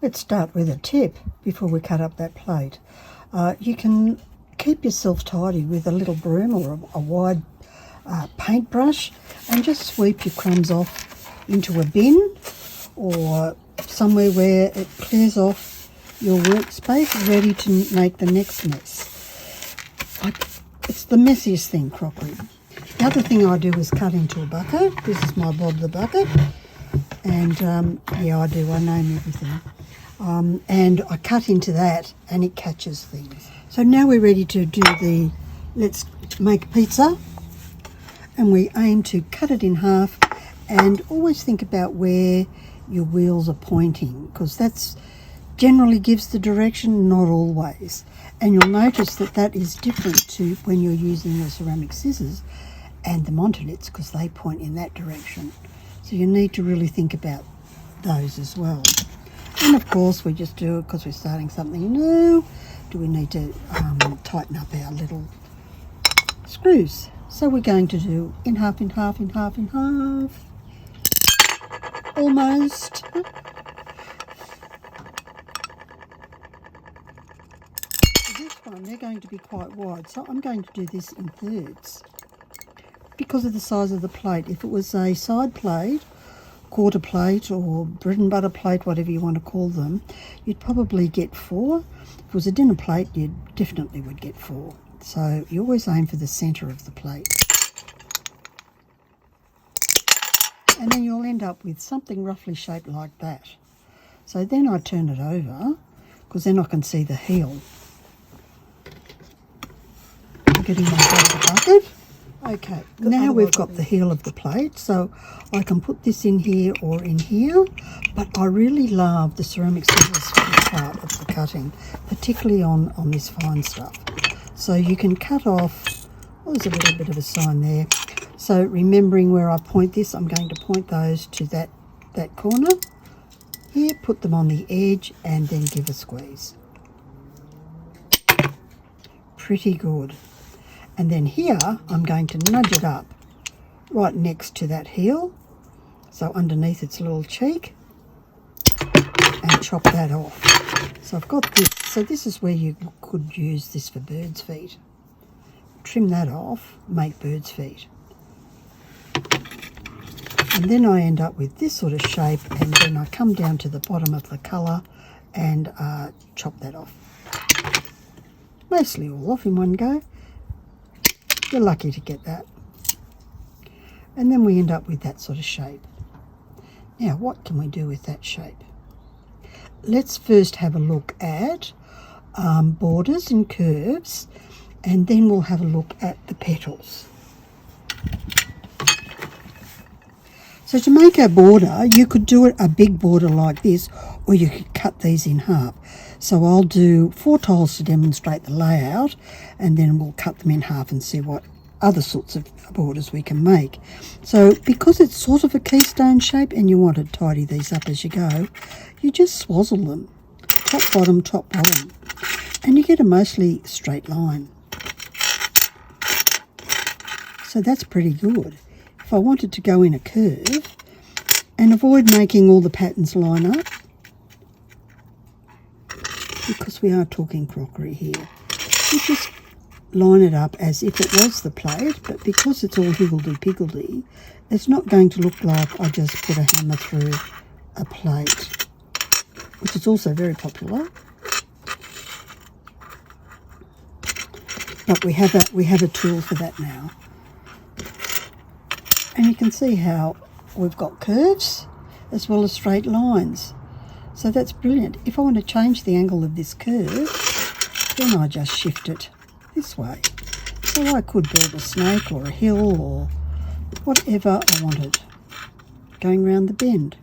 Let's start with a tip before we cut up that plate. You can keep yourself tidy with a little broom or a wide paintbrush and just sweep your crumbs off into a bin or somewhere where it clears off your workspace, ready to make the next mess. It's the messiest thing, crockery. The other thing I do is cut into a bucket. This is my Bob the Bucket. And yeah, I do. I name everything. And I cut into that and it catches things. So now we're ready to do let's make pizza. And we aim to cut it in half and always think about where your wheels are pointing, because that's generally gives the direction, not always. And you'll notice that that is different to when you're using your ceramic scissors and the Montelits, because they point in that direction. So you need to really think about those as well. And of course we just do it because we're starting something new. Do we need to tighten up our little screws? So we're going to do in half, in half, in half, in half. Almost. This one, they're going to be quite wide, so I'm going to do this in thirds because of the size of the plate. If it was a side plate, quarter plate or bread and butter plate, whatever you want to call them, you'd probably get 4. If it was a dinner plate, you definitely would get 4. So you always aim for the centre of the plate. And then you'll end up with something roughly shaped like that. So then I turn it over, because then I can see the heel. I'm getting my bucket. Okay, now we've got the heel of the plate, so I can put this in here or in here, but I really love the ceramic scissors part of the cutting, particularly on this fine stuff. So you can cut off, there's a little bit of a sign there. So remembering where I point this, I'm going to point those to that corner. Here, put them on the edge and then give a squeeze. Pretty good. And then here, I'm going to nudge it up right next to that heel. So underneath its little cheek. And chop that off. So I've got this. So this is where you could use this for bird's feet. Trim that off, make bird's feet. And then I end up with this sort of shape, and then I come down to the bottom of the colour and chop that off. Mostly all off in one go. You're lucky to get that. And then we end up with that sort of shape. Now, what can we do with that shape? Let's first have a look at borders and curves, and then we'll have a look at the petals. So to make a border, you could do a big border like this, or you could cut these in half. So I'll do 4 tiles to demonstrate the layout, and then we'll cut them in half and see what other sorts of borders we can make. So because it's sort of a keystone shape and you want to tidy these up as you go, you just swazzle them, top, bottom, and you get a mostly straight line. So that's pretty good. If I wanted to go in a curve and avoid making all the patterns line up, because we are talking crockery here, you just line it up as if it was the plate, but because it's all higgledy-piggledy, it's not going to look like I just put a hammer through a plate, which is also very popular. But we have a tool for that now. And you can see how we've got curves as well as straight lines. So that's brilliant. If I want to change the angle of this curve, then I just shift it this way. So I could build a snake or a hill or whatever I wanted, going round the bend.